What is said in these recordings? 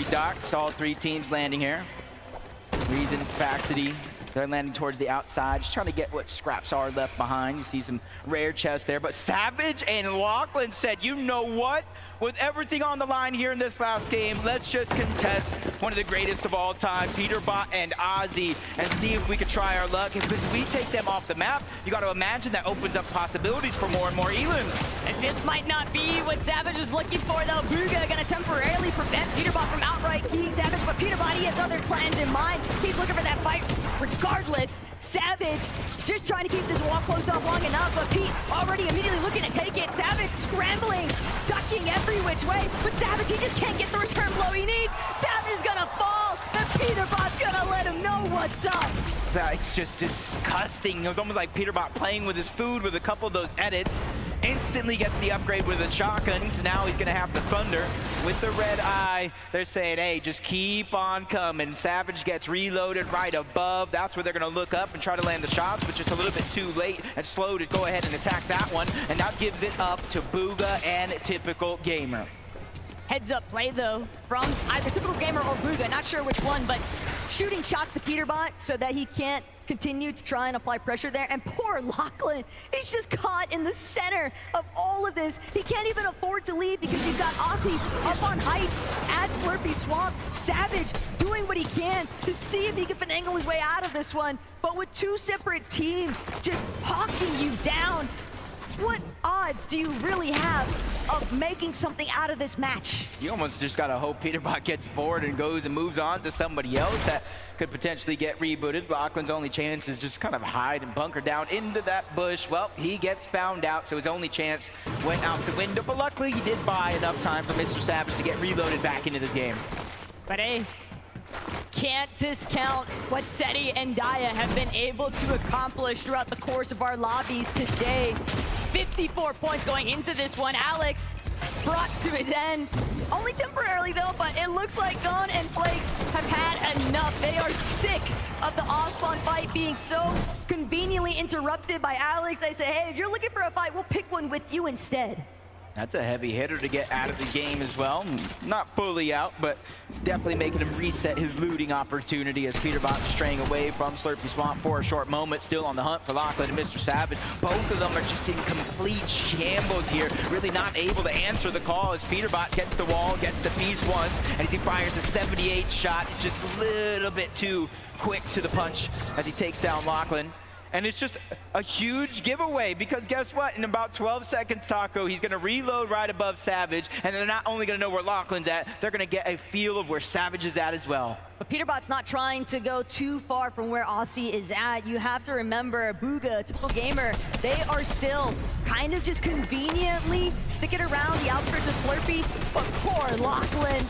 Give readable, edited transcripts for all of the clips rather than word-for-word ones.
Three docks, all three teams landing here. Reason, Faxity, they're landing towards the outside, just trying to get what scraps are left behind. You see some rare chests there, but Savage and Lachlan said, you know what? With everything on the line here in this last game, let's just contest one of the greatest of all time, Peterbot and Ozzy, and see if we can try our luck. If we take them off the map, you got to imagine that opens up possibilities for more and more Elims. And this might not be what Savage was looking for, though. Bugha gonna temporarily prevent Peterbot from outright keying Savage, but Peterbot, he has other plans in mind. He's looking for that fight regardless. Savage just trying to keep this wall closed off long enough, but Pete already immediately looking to take it. Savage scrambling, ducking every which way, but Savage, he just can't get the return blow he needs. Savage is gonna fall, and Peterbot's gonna let him know what's up. That's just disgusting. It was almost like Peterbot playing with his food with a couple of those edits. Instantly gets the upgrade with a shotgun, so now he's gonna have the Thunder. With the red eye, they're saying, hey, just keep on coming. Savage gets reloaded right above. That's where they're gonna look up and try to land the shots, but just a little bit too late and slow to go ahead and attack that one. And that gives it up to Bugha and Typical Gamer. Heads up play, though, from either Typical Gamer or Bugha, not sure which one, but shooting shots to Peterbot so that he can't continue to try and apply pressure there. And poor Lachlan, he's just caught in the center of all of this. He can't even afford to leave because you've got Ozzy up on heights at Slurpy Swamp. Savage doing what he can to see if he can finagle his way out of this one. But with two separate teams just hawking you down, what odds do you really have of making something out of this match? You almost just gotta hope Peterbot gets bored and goes and moves on to somebody else that could potentially get rebooted. Lachlan's only chance is just kind of hide and bunker down into that bush. Well, he gets found out, so his only chance went out the window, but luckily he did buy enough time for Mr. Savage to get reloaded back into this game. But hey, can't discount what Seti and Daya have been able to accomplish throughout the course of our lobbies today. 54 points going into this one. Alex brought to his end. Only temporarily though, but it looks like Gon and Flakes have had enough. They are sick of the off-spawn fight being so conveniently interrupted by Alex. They say, hey, if you're looking for a fight, we'll pick one with you instead. That's a heavy hitter to get out of the game as well. Not fully out, but definitely making him reset his looting opportunity as Peterbot straying away from Slurpy Swamp for a short moment. Still on the hunt for Lachlan and Mr. Savage. Both of them are just in complete shambles here. Really not able to answer the call as Peterbot gets the wall, gets the piece once, and as he fires a 78 shot, it's just a little bit too quick to the punch as he takes down Lachlan. And it's just a huge giveaway because guess what? In about 12 seconds, Taco, he's going to reload right above Savage, and they're not only going to know where Lachlan's at, they're going to get a feel of where Savage is at as well. But Peterbot's not trying to go too far from where Aussie is at. You have to remember, Bugha, Typical Gamer, they are still kind of just conveniently sticking around the outskirts of Slurpy, but poor Lachlan,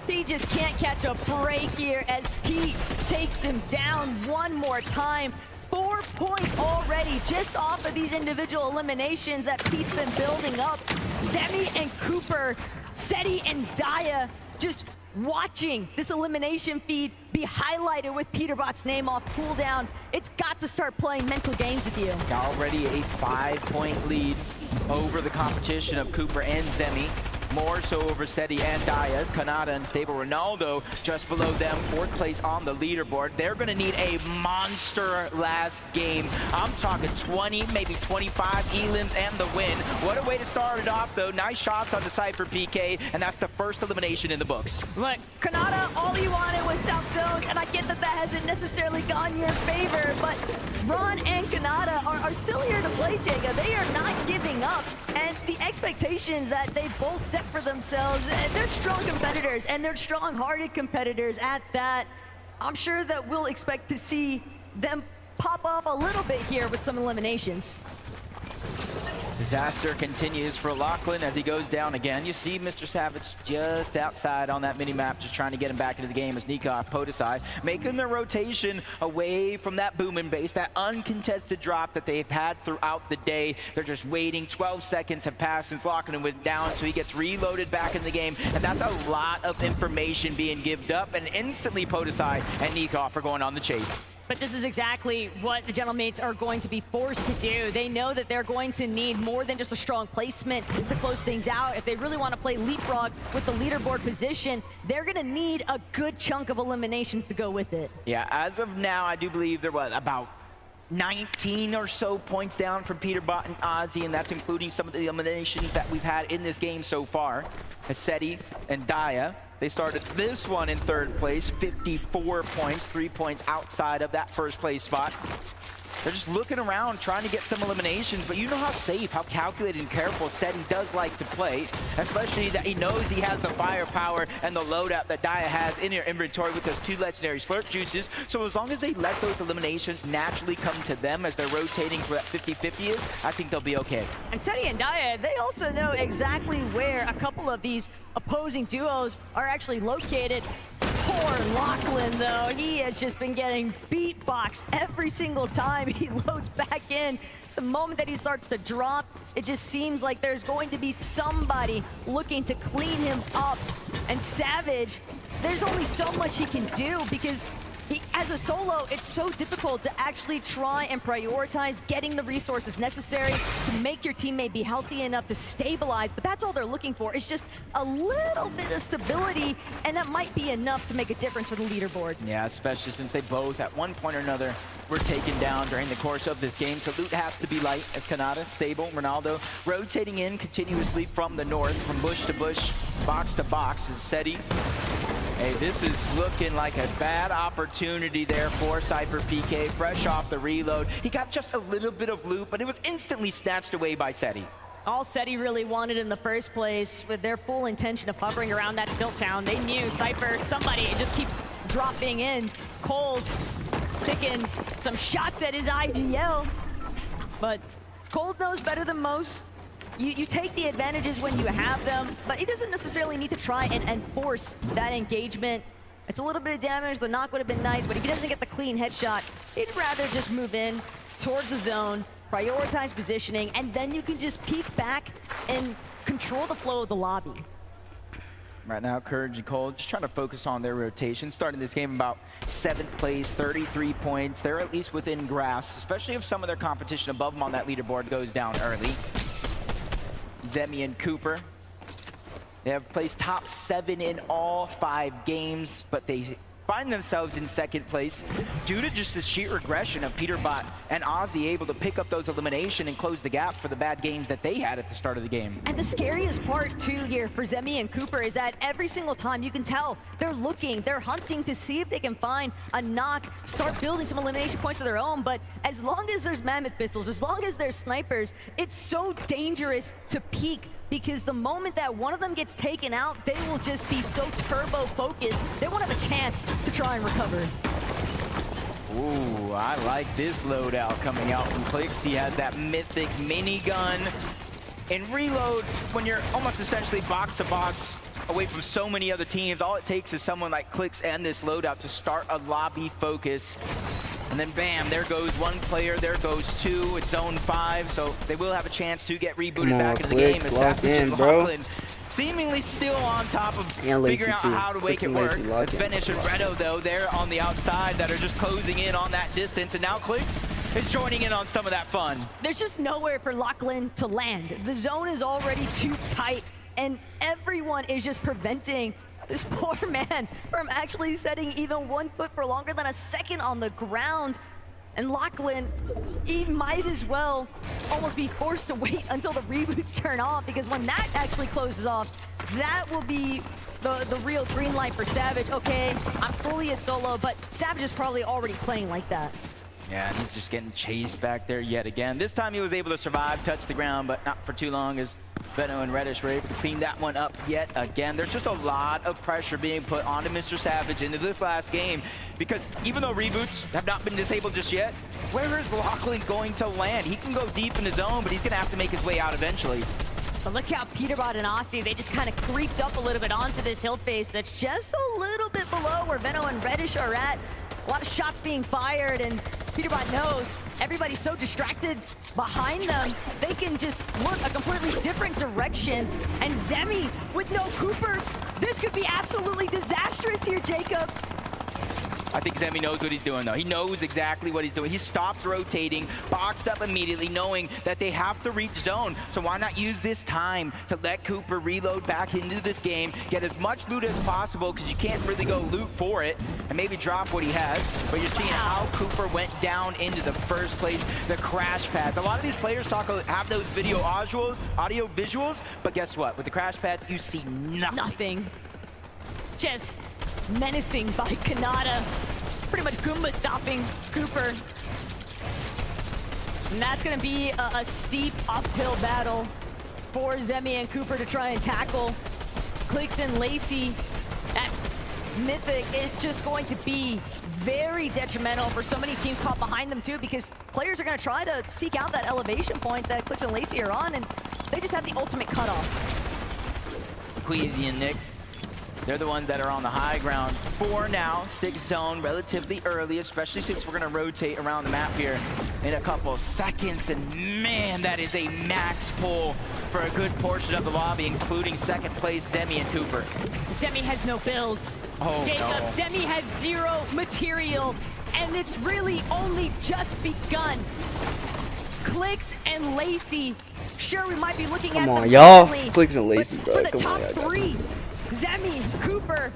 he just can't catch a break here as Pete takes him down one more time. 4 points already just off of these individual eliminations that Pete's been building up. Zemi and Cooper, Seti and Daya just watching this elimination feed be highlighted with Peterbot's name off cooldown. It's got to start playing mental games with you. Already a 5-point lead over the competition of Cooper and Zemi. More so over Seti and Daya. Kanata and Stable Ronaldo just below them, 4th place on the leaderboard. They're going to need a monster last game. I'm talking 20, maybe 25 elims and the win. What a way to start it off, though. Nice shots on the Cypher PK, and that's the first elimination in the books. Look, Kanata, all he wanted was South Zones, and I get that that hasn't necessarily gone in your favor, but Ron and Kanata are still here to play, Jacob. They are not giving up, and the expectations that they both set for themselves, and they're strong competitors, and they're strong-hearted competitors at that. I'm sure that we'll expect to see them pop off a little bit here with some eliminations. Disaster continues for Lachlan as he goes down again. You see Mr. Savage just outside on that mini-map, just trying to get him back into the game as Nikov, Podesai, making their rotation away from that booming base, that uncontested drop that they've had throughout the day. They're just waiting. 12 seconds have passed since Lachlan went down, so he gets reloaded back in the game, and that's a lot of information being given up, and instantly Podesai and Nikov are going on the chase. But this is exactly what the Gentlemates are going to be forced to do. They know that they're going to need more than just a strong placement to close things out. If they really want to play leapfrog with the leaderboard position, they're going to need a good chunk of eliminations to go with it. Yeah, as of now, I do believe they're about 19 or so points down from Peterbot and Ozzy, and that's including some of the eliminations that we've had in this game so far. Hasedi and Daya, they started this one in third place, 54 points, 3 points outside of that first place spot. They're just looking around, trying to get some eliminations, but you know how safe, how calculated and careful Seti does like to play, especially that he knows he has the firepower and the loadout that Daya has in her inventory with those 2 legendary Slurp Juices. So as long as they let those eliminations naturally come to them as they're rotating to where that 50-50 is, I think they'll be okay. And Seti and Daya, they also know exactly where a couple of these opposing duos are actually located. Poor Lachlan, though. He has just been getting beatboxed every single time he loads back in. The moment that he starts to drop, it just seems like there's going to be somebody looking to clean him up. And Savage, there's only so much he can do because as a solo, it's so difficult to actually try and prioritize getting the resources necessary to make your teammate be healthy enough to stabilize, but that's all they're looking for. It's just a little bit of stability, and that might be enough to make a difference for the leaderboard. Yeah, especially since they both, at one point or another, were taken down during the course of this game. So loot has to be light as Kanata, stable, Ronaldo rotating in continuously from the north, from bush to bush, box to box, is Seti. Hey, this is looking like a bad opportunity there for Cypher PK, fresh off the reload. He got just a little bit of loot, but it was instantly snatched away by Seti. All Seti really wanted in the first place, with their full intention of hovering around that still town. They knew Cypher, somebody just keeps dropping in. Cold, picking some shots at his IGL, but Cold knows better than most. You take the advantages when you have them, but he doesn't necessarily need to try and force that engagement. It's a little bit of damage. The knock would have been nice, but if he doesn't get the clean headshot, he'd rather just move in towards the zone, prioritize positioning, and then you can just peek back and control the flow of the lobby. Right now, Courage and Cold just trying to focus on their rotation. Starting this game about 7th place, 33 points. They're at least within grasp, especially if some of their competition above them on that leaderboard goes down early. Zemi and Cooper, they have placed top 7 in all 5 games, but they find themselves in 2nd place due to just the sheer regression of Peterbot and Ozzy able to pick up those elimination and close the gap for the bad games that they had at the start of the game. And the scariest part too here for Zemi and Cooper is that every single time you can tell they're looking, they're hunting to see if they can find a knock, start building some elimination points of their own. But as long as there's mammoth pistols, as long as there's snipers, it's so dangerous to peek, because the moment that one of them gets taken out, they will just be so turbo focused, they won't have a chance to try and recover. Ooh, I like this loadout coming out from Clix. He has that mythic minigun. In reload, when you're almost essentially box to box away from so many other teams, all it takes is someone like Clix and this loadout to start a lobby focus. And then bam, there goes one player, there goes 2, it's zone 5, so they will have a chance to get rebooted back into the game. As lock Savage in, and bro. Lachlan seemingly still on top of figuring out how to make it work. It's Venish and Redo, though, they're on the outside that are just closing in on that distance, and now Clix is joining in on some of that fun. There's just nowhere for Lachlan to land. The zone is already too tight, and everyone is just preventing this poor man from actually setting even 1 foot for longer than a second on the ground. And Lachlan, he might as well almost be forced to wait until the reboots turn off, because when that actually closes off, that will be the real green light for Savage. Okay, I'm fully a solo, but Savage is probably already playing like that. Yeah, and he's just getting chased back there yet again. This time he was able to survive, touch the ground, but not for too long, as Benno and Reddish were able to clean that one up yet again. There's just a lot of pressure being put onto Mr. Savage into this last game, because even though reboots have not been disabled just yet, where is Lachlan going to land? He can go deep in his zone, but he's going to have to make his way out eventually. But look how Peterbot and Aussie, they just kind of creeped up a little bit onto this hill face that's just a little bit below where Benno and Reddish are at. A lot of shots being fired, and Peterbot knows everybody's so distracted behind them, they can just look a completely different direction. And Zemi with no Cooper, this could be absolutely disastrous here, Jacob. I think Zemi knows what he's doing, though. He knows exactly what he's doing. He stopped rotating, boxed up immediately, knowing that they have to reach zone. So why not use this time to let Cooper reload back into this game, get as much loot as possible, because you can't really go loot for it, and maybe drop what he has. But you're seeing how Cooper went down into the first place, the crash pads. A lot of these players have those audio visuals, but guess what? With the crash pads, you see nothing. Just menacing by Kanata. Pretty much Goomba stopping Cooper. And that's going to be a steep uphill battle for Zemi and Cooper to try and tackle. Clix and Lacey at Mythic is just going to be very detrimental for so many teams caught behind them too, because players are going to try to seek out that elevation point that Clix and Lacey are on, and they just have the ultimate cutoff. Queasy and Nick, they're the ones that are on the high ground for now. 6 zone relatively early, especially since we're going to rotate around the map here in a couple seconds. And man, that is a max pull for a good portion of the lobby, including second place Zemi and Cooper. Zemi has no builds. Oh, Jacob, no. Zemi has 0 material, and it's really only just begun. Clix and Lacey, sure, we might be looking at them y'all. differently, Clix and Lacey, but bro. for the Come top on, y'all. 3, Zemi, Cooper,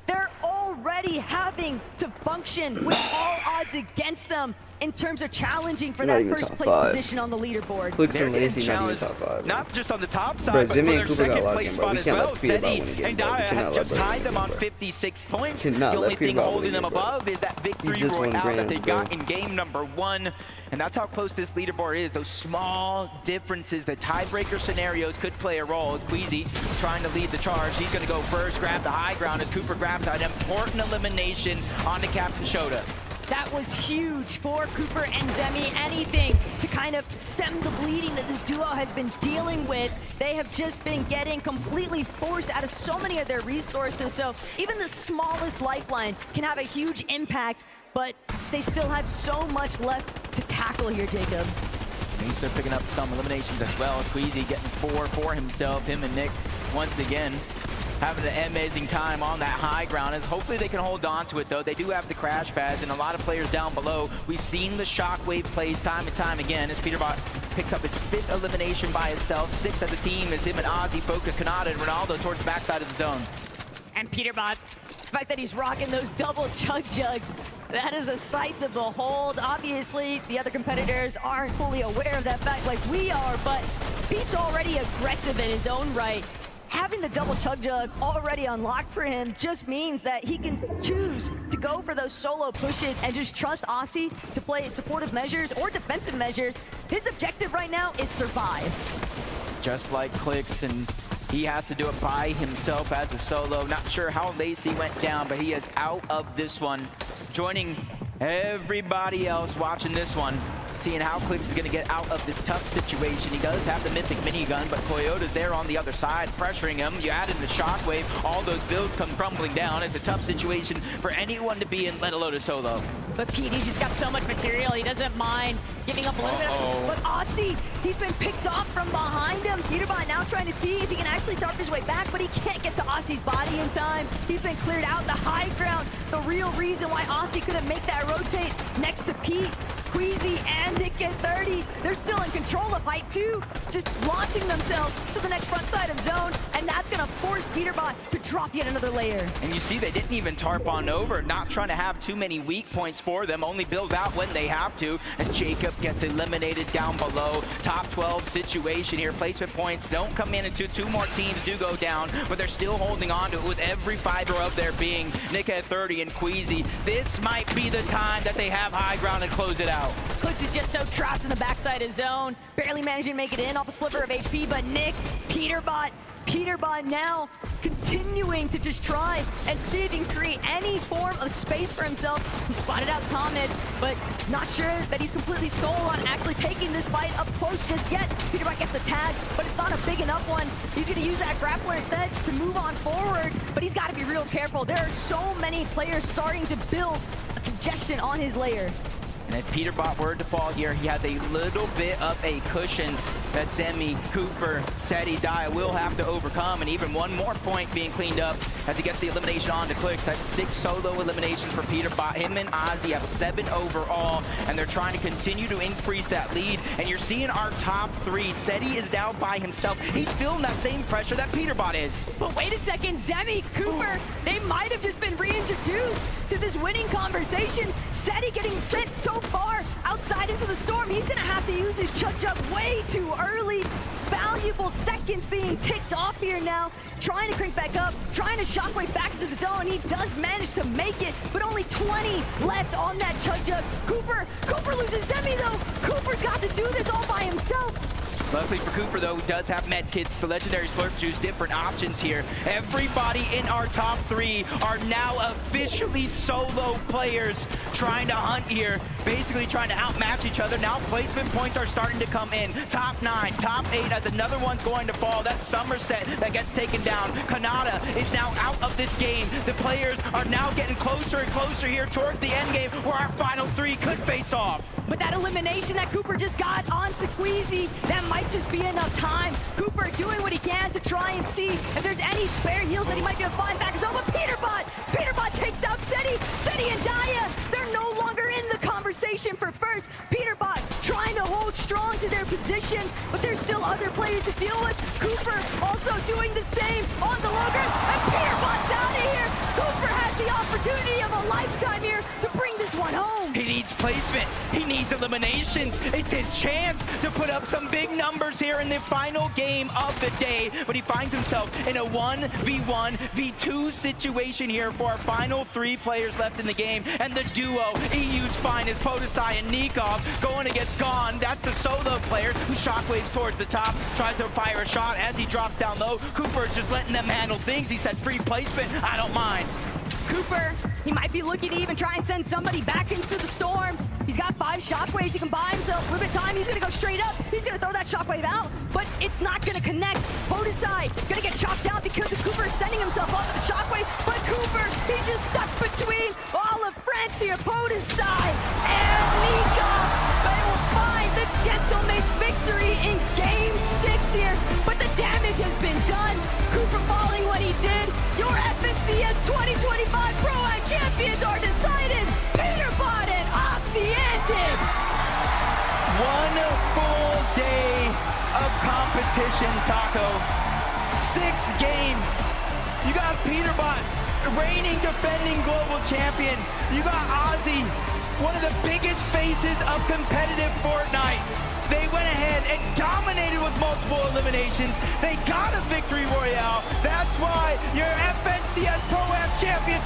they're already having to function with all odds against them in terms of challenging for Not that even first top place 5. position on the leaderboard. Clix They're and getting Lacey not even challenged, top 5. not just on the top side, Bro, but Zemi for and their Cooper got second locked place in, bro. spot We as can't well. let Peter Bot win Seti again, and bro. We Daya cannot have let just Peter tied win them on again, bro. 56 points. Cannot The let only Peter thing Bot win holding them again, bro. above is that victory just won royale that they grands, bro. got in game number 1. And that's how close this leaderboard is. Those small differences, the tiebreaker scenarios could play a role. It's Queasy trying to lead the charge. He's going to go first, grab the high ground as Cooper grabs an important elimination onto Captain Shota. That was huge for Cooper and Zemi. Anything to kind of stem the bleeding that this duo has been dealing with. They have just been getting completely forced out of so many of their resources. So even the smallest lifeline can have a huge impact, but they still have so much left to tackle here, Jacob. He's still picking up some eliminations as well. Queasy getting 4 for himself. Him and Nick once again having an amazing time on that high ground, and hopefully they can hold on to it, though. They do have the crash pads and a lot of players down below. We've seen the shockwave plays time and time again as Peterbot picks up his 5th elimination by itself. 6th of the team as him and Ozzy focus Kanata and Ronaldo towards the backside of the zone. And Peterbot, the fact that he's rocking those double chug jugs, that is a sight to behold. Obviously, the other competitors aren't fully aware of that fact like we are, but Pete's already aggressive in his own right. Having the double chug jug already unlocked for him just means that he can choose to go for those solo pushes and just trust Aussie to play supportive measures or defensive measures. His objective right now is survive. Just like Clix, and he has to do it by himself as a solo. Not sure how Lacey went down, but he is out of this one. Joining everybody else watching this one, seeing how Clix is going to get out of this tough situation. He does have the Mythic minigun, but Toyota's there on the other side, pressuring him. You add in the shockwave, all those builds come crumbling down. It's a tough situation for anyone to be in, let alone a solo. But Pete, he's just got so much material, he doesn't mind giving up a little bit. But Aussie, he's been picked off from behind him. Peterbot now trying to see if he can actually dart his way back, but he can't get to Aussie's body in time. He's been cleared out the high ground. The real reason why Aussie couldn't make that rotate next to Pete, Queasy, and Nick at 30. They're still in control of Fight 2, just launching themselves to the next front side of zone, and that's gonna force Peterbot to drop yet another layer. And you see they didn't even tarp on over, not trying to have too many weak points for them, only build out when they have to. And Jacob gets eliminated down below. Top 12 situation here. Placement points don't come in until 2 more teams do go down, but they're still holding on to it with every fiber of their being. Nick at 30 and Queasy. This might be the time that they have high ground and close it out. Clix is just so trapped in the backside of zone, barely managing to make it in off a sliver of HP, but Nick, Peterbot now continuing to just try and see if he can create any form of space for himself. He spotted out Thomas, but not sure that he's completely sold on actually taking this fight up close just yet. Peterbot gets a tag, but it's not a big enough one. He's gonna use that grappler instead to move on forward, but he's gotta be real careful. There are so many players starting to build a congestion on his layer. And if Peterbot were to fall here, he has a little bit of a cushion that Zemi, Cooper, Seti, Dia will have to overcome. And even one more point being cleaned up as he gets the elimination on to Clix. That's 6 solo eliminations for Peterbot. Him and Ozzy have 7 overall, and they're trying to continue to increase that lead. And you're seeing our top 3. Seti is now by himself. He's feeling that same pressure that Peterbot is. But wait a second, Zemi, Cooper, they might have just been reintroduced to this winning conversation. Seti getting sent so far outside into the storm. He's gonna have to use his Chug Jug way too early. Valuable seconds being ticked off here now. Trying to crank back up, trying to shockwave back into the zone. He does manage to make it, but only 20 left on that Chug Jug. Cooper loses Zemi though. Cooper's got to do this all by himself. Luckily for Cooper, though, he does have med kits, the legendary Slurp Juice, different options here. Everybody in our top 3 are now officially solo players trying to hunt here, basically trying to outmatch each other. Now placement points are starting to come in. Top 9, top 8 as another one's going to fall. That's Somerset that gets taken down. Kanata is now out of this game. The players are now getting closer and closer here toward the end game where our final 3 could face off. But that elimination that Cooper just got onto Queasy, that might just be enough time. Cooper doing what he can to try and see if there's any spare heals that he might be able to find back his own. But Peterbot takes out Seti and Dia. They're no longer in the conversation for first. Peterbot trying to hold strong to their position, but there's still other players to deal with. Cooper also doing the same on the low ground, and Peterbot's out of here. Cooper has the opportunity of a lifetime here to bring this one home. He needs placement. He needs eliminations. It's his chance to put up some big numbers here in the final game of the day. But he finds himself in a 1v1, v2 situation here for our final 3 players left in the game. And the duo, EU's finest, Podesai and Nikov, going against Gone. That's the solo player who shockwaves towards the top, tries to fire a shot as he drops down low. Cooper's just letting them handle things. He said free placement, I don't mind. Cooper, he might be looking to even try and send somebody back into the storm. He's got 5 shockwaves. He can buy himself a little bit of time. He's going to go straight up. He's going to throw that shockwave out, but it's not going to connect. Podesai going to get chopped out because Cooper is sending himself off with the shockwave, but Cooper, he's just stuck between all of France here. Podesai and Nikov, they will find the Gentlemate's victory in Game 6 here, but the damage has been done. Cooper falling what he did. Your FNCS 2025 Pro-Am champions are decided. Peterbot and Oceantics. One full day of competition, Taco. 6 games. You got Peterbot, reigning defending global champion. You got Ozzy, one of the biggest faces of competitive Fortnite. They went ahead and dominated with multiple eliminations. They got a victory royale. That's why your FNCS Pro-Am champions